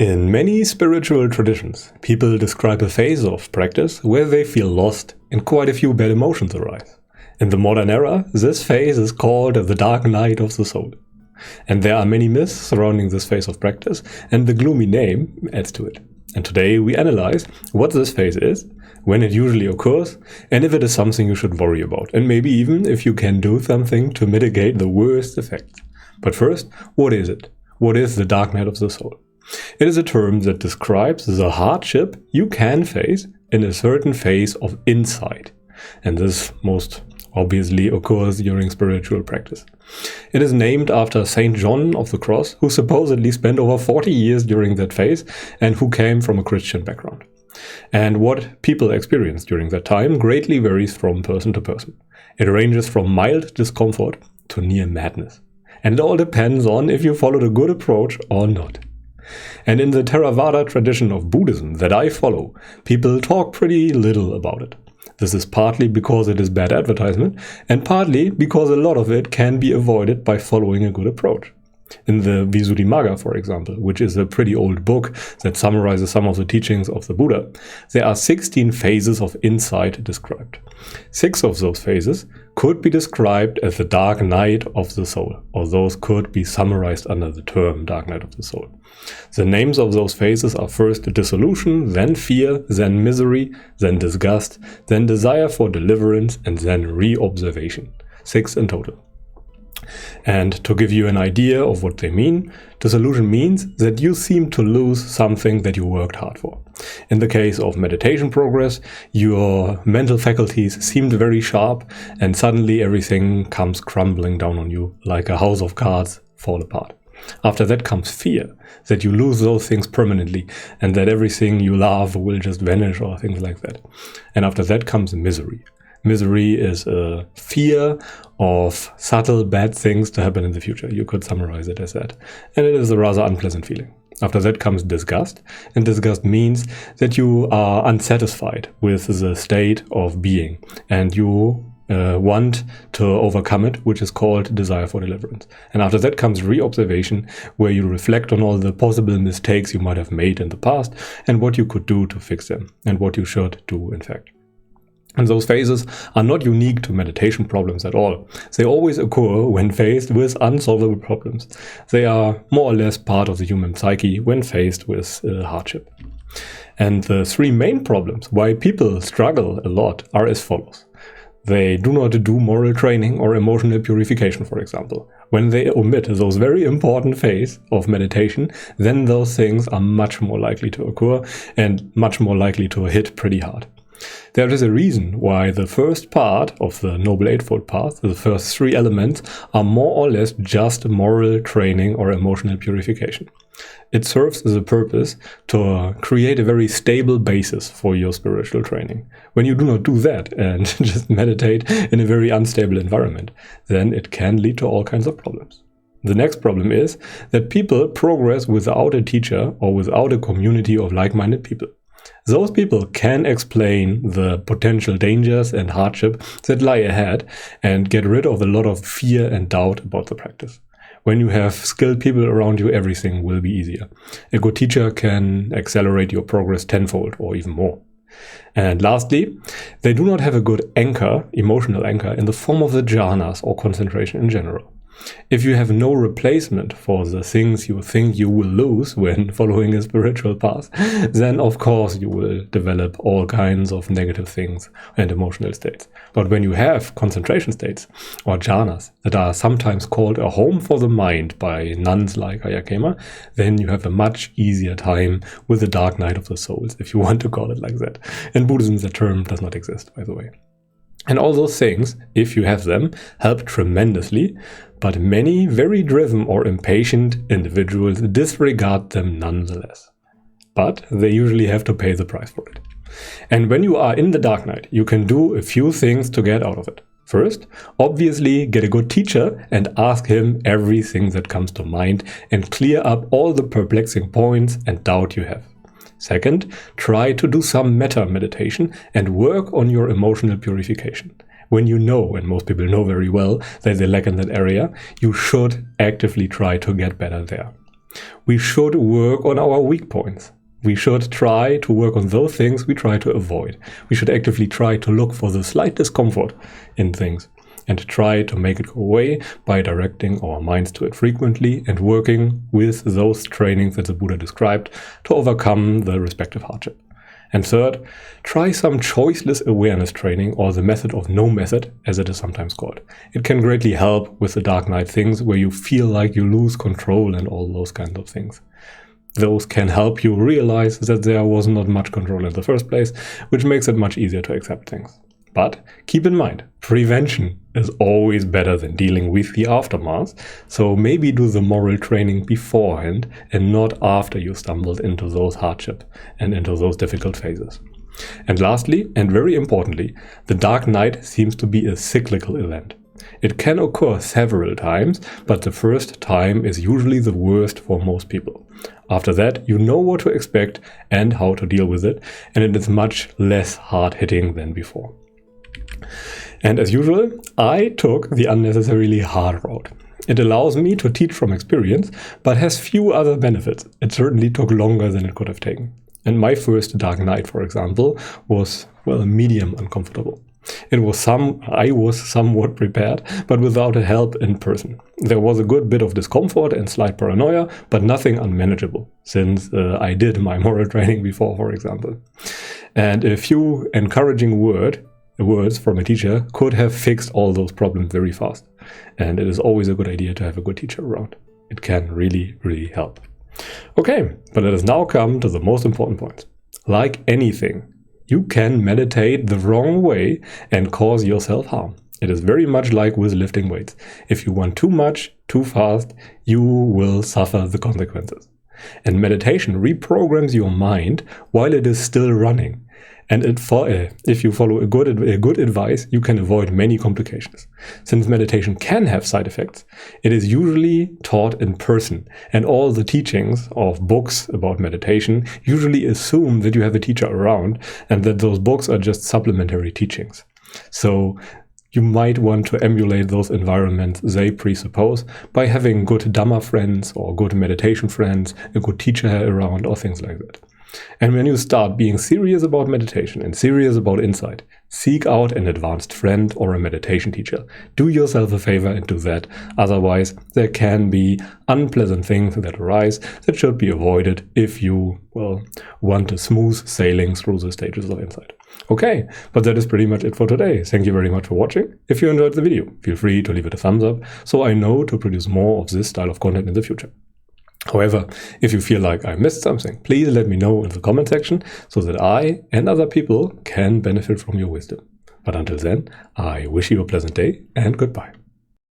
In many spiritual traditions, people describe a phase of practice where they feel lost and quite a few bad emotions arise. In the modern era, this phase is called the dark night of the soul. And there are many myths surrounding this phase of practice, and the gloomy name adds to it. And today we analyze what this phase is, when it usually occurs, and if it is something you should worry about, and maybe even if you can do something to mitigate the worst effects. But first, what is it? What is the dark night of the soul? It is a term that describes the hardship you can face in a certain phase of insight. And this most obviously occurs during spiritual practice. It is named after Saint John of the Cross, who supposedly spent over 40 years during that phase and who came from a Christian background. And what people experience during that time greatly varies from person to person. It ranges from mild discomfort to near madness. And it all depends on if you followed a good approach or not. And in the Theravada tradition of Buddhism that I follow, people talk pretty little about it. This is partly because it is bad advertisement, and partly because a lot of it can be avoided by following a good approach. In the Visuddhimagga, for example, which is a pretty old book that summarizes some of the teachings of the Buddha, there are 16 phases of insight described. 6 of those phases could be described as the dark night of the soul, or those could be summarized under the term dark night of the soul. The names of those phases are first dissolution, then fear, then misery, then disgust, then desire for deliverance, and then reobservation. 6 in total. And to give you an idea of what they mean, dissolution means that you seem to lose something that you worked hard for. In the case of meditation progress, your mental faculties seemed very sharp and suddenly everything comes crumbling down on you like a house of cards fall apart. After that comes fear, that you lose those things permanently and that everything you love will just vanish or things like that. And after that comes misery. Misery is a fear of subtle bad things to happen in the future. You could summarize it as that. And it is a rather unpleasant feeling. After that comes disgust. And disgust means that you are unsatisfied with the state of being. And you want to overcome it, which is called desire for deliverance. And after that comes reobservation, where you reflect on all the possible mistakes you might have made in the past and what you could do to fix them and what you should do, in fact. And those phases are not unique to meditation problems at all. They always occur when faced with unsolvable problems. They are more or less part of the human psyche when faced with hardship. And the 3 main problems why people struggle a lot are as follows. They do not do moral training or emotional purification, for example. When they omit those very important phases of meditation, then those things are much more likely to occur and much more likely to hit pretty hard. There is a reason why the first part of the Noble Eightfold Path, the first 3 elements, are more or less just moral training or emotional purification. It serves the purpose to create a very stable basis for your spiritual training. When you do not do that and just meditate in a very unstable environment, then it can lead to all kinds of problems. The next problem is that people progress without a teacher or without a community of like-minded people. Those people can explain the potential dangers and hardship that lie ahead and get rid of a lot of fear and doubt about the practice. When you have skilled people around you, everything will be easier. A good teacher can accelerate your progress tenfold or even more. And lastly, they do not have a good anchor, emotional anchor, in the form of the jhanas or concentration in general. If you have no replacement for the things you think you will lose when following a spiritual path, then of course you will develop all kinds of negative things and emotional states. But when you have concentration states or jhanas that are sometimes called a home for the mind by nuns like Ayakema, then you have a much easier time with the dark night of the souls, if you want to call it like that. In Buddhism, the term does not exist, by the way. And all those things, if you have them, help tremendously, but many very driven or impatient individuals disregard them nonetheless. But they usually have to pay the price for it. And when you are in the dark night, you can do a few things to get out of it. First, obviously get a good teacher and ask him everything that comes to mind and clear up all the perplexing points and doubt you have. Second, try to do some metta meditation and work on your emotional purification. When you know, and most people know very well, that they lack in that area, you should actively try to get better there. We should work on our weak points. We should try to work on those things we try to avoid. We should actively try to look for the slight discomfort in things and try to make it go away by directing our minds to it frequently and working with those trainings that the Buddha described to overcome the respective hardship. And third, try some choiceless awareness training, or the method of no method, as it is sometimes called. It can greatly help with the dark night things where you feel like you lose control and all those kinds of things. Those can help you realize that there was not much control in the first place, which makes it much easier to accept things. But keep in mind, prevention is always better than dealing with the aftermath, so maybe do the moral training beforehand and not after you stumbled into those hardships and into those difficult phases. And lastly, and very importantly, the dark night seems to be a cyclical event. It can occur several times, but the first time is usually the worst for most people. After that, you know what to expect and how to deal with it, and it is much less hard-hitting than before. And as usual, I took the unnecessarily hard route. It allows me to teach from experience, but has few other benefits. It certainly took longer than it could have taken. And my first dark night, for example, was, medium uncomfortable. I was somewhat prepared, but without a help in person. There was a good bit of discomfort and slight paranoia, but nothing unmanageable, since I did my moral training before, for example. And a few encouraging words from a teacher could have fixed all those problems very fast. And it is always a good idea to have a good teacher around. It can really, really help. Okay, but let us now come to the most important points. Like anything, you can meditate the wrong way and cause yourself harm. It is very much like with lifting weights. If you want too much, too fast, you will suffer the consequences. And meditation reprograms your mind while it is still running. And if you follow a good advice, you can avoid many complications. Since meditation can have side effects, it is usually taught in person, and all the teachings of books about meditation usually assume that you have a teacher around and that those books are just supplementary teachings. So you might want to emulate those environments they presuppose by having good Dhamma friends or good meditation friends, a good teacher around, or things like that. And when you start being serious about meditation and serious about insight, seek out an advanced friend or a meditation teacher. Do yourself a favor and do that. Otherwise, there can be unpleasant things that arise that should be avoided if you, want a smooth sailing through the stages of insight. Okay, but that is pretty much it for today. Thank you very much for watching. If you enjoyed the video, feel free to leave it a thumbs up so I know to produce more of this style of content in the future. However, if you feel like I missed something, please let me know in the comment section so that I and other people can benefit from your wisdom. But until then, I wish you a pleasant day and goodbye.